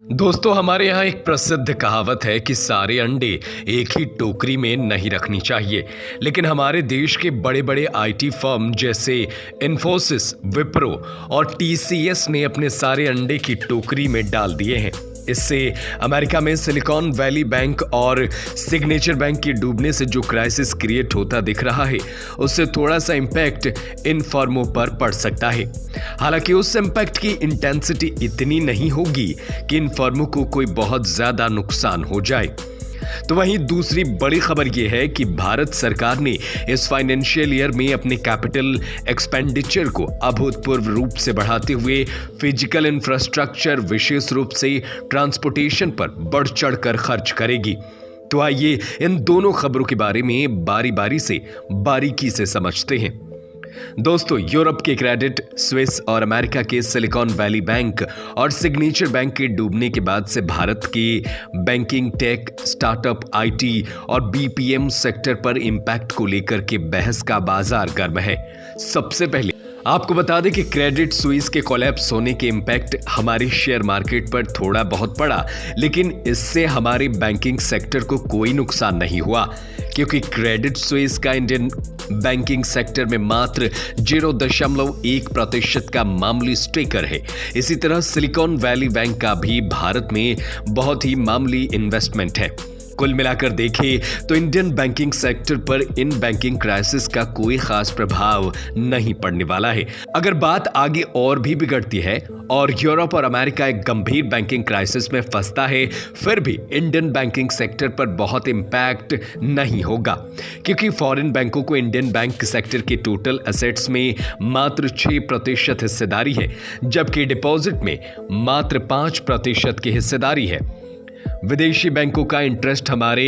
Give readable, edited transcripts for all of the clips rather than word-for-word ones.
दोस्तों, हमारे यहाँ एक प्रसिद्ध कहावत है कि सारे अंडे एक ही टोकरी में नहीं रखनी चाहिए। लेकिन हमारे देश के बड़े बड़े आईटी फर्म जैसे इन्फोसिस, विप्रो और टीसीएस ने अपने सारे अंडे की टोकरी में डाल दिए हैं। इससे अमेरिका में सिलिकॉन वैली बैंक और सिग्नेचर बैंक के डूबने से जो क्राइसिस क्रिएट होता दिख रहा है, उससे थोड़ा सा इंपैक्ट इन फर्मों पर पड़ सकता है। हालांकि उस इंपैक्ट की इंटेंसिटी इतनी नहीं होगी कि इन फर्मों को कोई बहुत ज्यादा नुकसान हो जाए। तो वहीं दूसरी बड़ी खबर यह है कि भारत सरकार ने इस फाइनेंशियल ईयर में अपने कैपिटल एक्सपेंडिचर को अभूतपूर्व रूप से बढ़ाते हुए फिजिकल इंफ्रास्ट्रक्चर, विशेष रूप से ट्रांसपोर्टेशन पर बढ़ चढ़कर खर्च करेगी। तो आइए इन दोनों खबरों के बारे में बारीकी से समझते हैं। दोस्तों, यूरोप के क्रेडिट स्विस और अमेरिका के सिलिकॉन वैली बैंक और सिग्नेचर बैंक के डूबने के बाद से भारत के बैंकिंग, टेक, स्टार्टअप, आईटी और बीपीएम सेक्टर पर इंपैक्ट को लेकर के बहस का बाजार गर्म है। सबसे पहले आपको बता दें कि क्रेडिट स्विस के कोलैप्स होने के इंपैक्ट हमारे शेयर मार्केट पर थोड़ा बहुत पड़ा, लेकिन इससे हमारे बैंकिंग सेक्टर को कोई नुकसान नहीं हुआ, क्योंकि क्रेडिट स्विस का इंडियन बैंकिंग सेक्टर में मात्र 0.1% का मामूली स्टेकर है। इसी तरह सिलिकॉन वैली बैंक का भी भारत में बहुत ही मामूली इन्वेस्टमेंट है। कुल मिलाकर देखें तो इंडियन बैंकिंग सेक्टर पर इन बैंकिंग क्राइसिस का कोई खास प्रभाव नहीं पड़ने वाला है। अगर बात आगे और भी बिगड़ती है और यूरोप और अमेरिका एक गंभीर बैंकिंग क्राइसिस में फंसता है, फिर भी इंडियन बैंकिंग सेक्टर पर बहुत इंपैक्ट नहीं होगा, क्योंकि फॉरेन बैंकों को इंडियन बैंक सेक्टर के टोटल एसेट्स में मात्र 6% हिस्सेदारी है, जबकि डिपॉजिट में मात्र 5% की हिस्सेदारी है। विदेशी बैंकों का इंटरेस्ट हमारे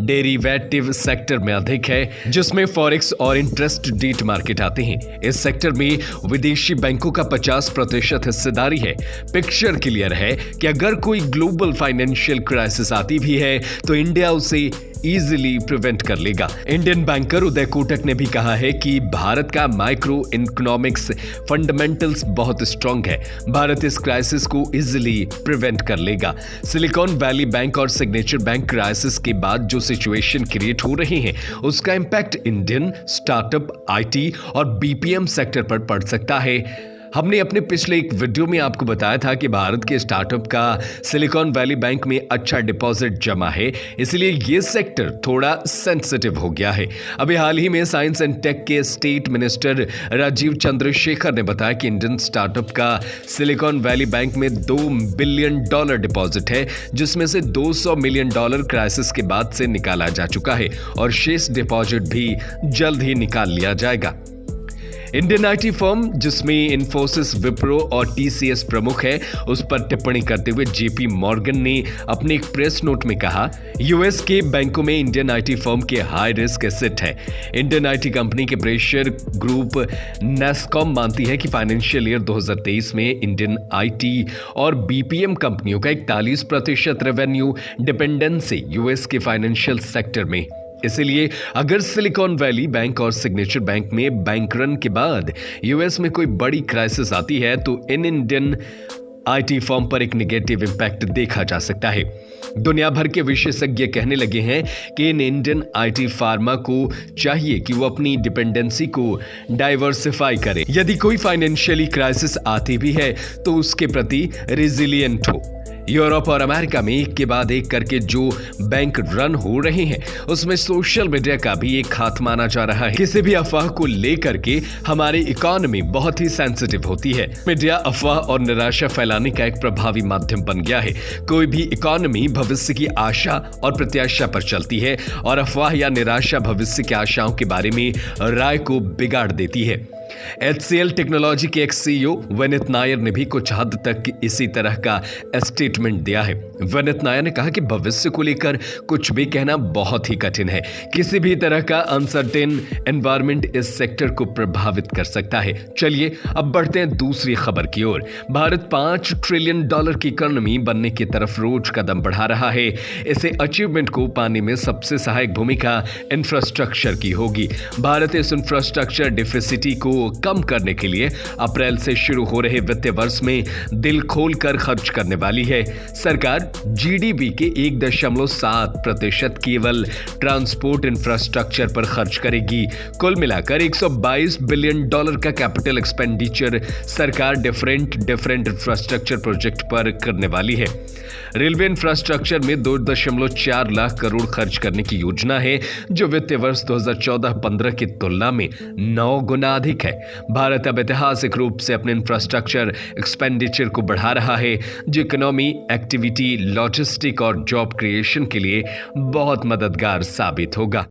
डेरिवेटिव सेक्टर में अधिक है, जिसमें फॉरेक्स और इंटरेस्ट रेट मार्केट आते हैं। इस सेक्टर में विदेशी बैंकों का 50% हिस्सेदारी है। पिक्चर क्लियर है कि अगर कोई ग्लोबल फाइनेंशियल क्राइसिस आती भी है तो इंडिया उसे इजीली प्रिवेंट कर लेगा। इंडियन बैंकर उदय कोटक ने भी कहा है कि भारत का माइक्रो इकोनॉमिक्स फंडामेंटल्स बहुत स्ट्रांग है, भारत इस क्राइसिस को इजीली प्रिवेंट कर लेगा। सिलिकॉन वैली बैंक और सिग्नेचर बैंक क्राइसिस के बाद जो सिचुएशन क्रिएट हो रहे हैं, उसका इंपैक्ट इंडियन स्टार्टअप, आईटी और बीपीएम सेक्टर पर पड़ सकता है। हमने अपने पिछले एक वीडियो में आपको बताया था कि भारत के स्टार्टअप का सिलिकॉन वैली बैंक में अच्छा डिपॉजिट जमा है, इसलिए ये सेक्टर थोड़ा सेंसिटिव हो गया है। अभी हाल ही में साइंस एंड टेक के स्टेट मिनिस्टर राजीव चंद्रशेखर ने बताया कि इंडियन स्टार्टअप का सिलिकॉन वैली बैंक में $2 बिलियन डिपॉजिट है, जिसमें से $200 मिलियन क्राइसिस के बाद से निकाला जा चुका है और शेष डिपॉजिट भी जल्द ही निकाल लिया जाएगा। इंडियन आईटी फर्म, जिसमें इन्फोसिस, विप्रो और टीसीएस प्रमुख है, उस पर टिप्पणी करते हुए जेपी मॉर्गन ने अपने एक प्रेस नोट में कहा, यूएस के बैंकों में इंडियन आईटी फर्म के हाई रिस्क एसेट है। इंडियन आईटी कंपनी के प्रेशर ग्रुप नेस्कॉम मानती है कि फाइनेंशियल ईयर 2023 में इंडियन आईटी और बीपीएम कंपनियों का 41% रेवेन्यू डिपेंडेंसी यूएस के फाइनेंशियल सेक्टर में। इसलिए अगर सिलिकॉन वैली बैंक और सिग्नेचर बैंक में बैंक रन के बाद यूएस में कोई बड़ी क्राइसिस आती है तो इन इंडियन आईटी फर्म पर एक नेगेटिव इंपैक्ट देखा जा सकता है। दुनिया भर के विशेषज्ञ कहने लगे हैं कि इन इंडियन आईटी फार्मा को चाहिए कि वो अपनी डिपेंडेंसी को डाइवर्सिफाई करे। यदि कोई फाइनेंशियली क्राइसिस आती भी है तो उसके प्रति रेजिलिएंट हो। यूरोप और अमेरिका में एक के बाद एक करके जो बैंक रन हो रहे हैं, उसमें सोशल मीडिया का भी एक हाथ माना जा रहा है। किसी भी अफवाह को लेकर के हमारी इकोनॉमी बहुत ही सेंसिटिव होती है। मीडिया अफवाह और निराशा फैलाने का एक प्रभावी माध्यम बन गया है। कोई भी इकोनॉमी भविष्य की आशा और प्रत्याशा पर चलती है और अफवाह या निराशा भविष्य की आशाओं के बारे में राय को बिगाड़ देती है। HCL टेक्नोलॉजी के एक्स सीईओ विनीत नायर ने भी कुछ हद तक इसी तरह का स्टेटमेंट दिया है। विनीत नायर ने कहा कि भविष्य को लेकर कुछ भी कहना बहुत ही कठिन है। किसी भी तरह का अनसर्टेन एनवायरनमेंट इस सेक्टर को प्रभावित कर सकता है। चलिए अब बढ़ते हैं दूसरी खबर की ओर। भारत $5 ट्रिलियन की इकोनॉमी बनने की तरफ रोज कदम बढ़ा रहा है। इसे अचीवमेंट को पाने में सबसे सहायक भूमिका इंफ्रास्ट्रक्चर की होगी। भारत इस इंफ्रास्ट्रक्चर डिफिसिटी को को कम करने के लिए अप्रैल से शुरू हो रहे वित्तीय वर्ष में दिल खोलकर खर्च करने वाली है। सरकार जीडीपी के 1.7% केवल ट्रांसपोर्ट इंफ्रास्ट्रक्चर पर खर्च करेगी। कुल मिलाकर $122 बिलियन का कैपिटल एक्सपेंडिचर सरकार डिफरेंट इंफ्रास्ट्रक्चर प्रोजेक्ट पर करने वाली है। रेलवे इंफ्रास्ट्रक्चर में 2.4 लाख करोड़ खर्च करने की योजना है, जो वित्तीय वर्ष 2014-15 की तुलना में 9 गुना अधिक है। भारत अब ऐतिहासिक रूप से अपने इंफ्रास्ट्रक्चर एक्सपेंडिचर को बढ़ा रहा है, जो इकोनॉमी, एक्टिविटी, लॉजिस्टिक और जॉब क्रिएशन के लिए बहुत मददगार साबित होगा।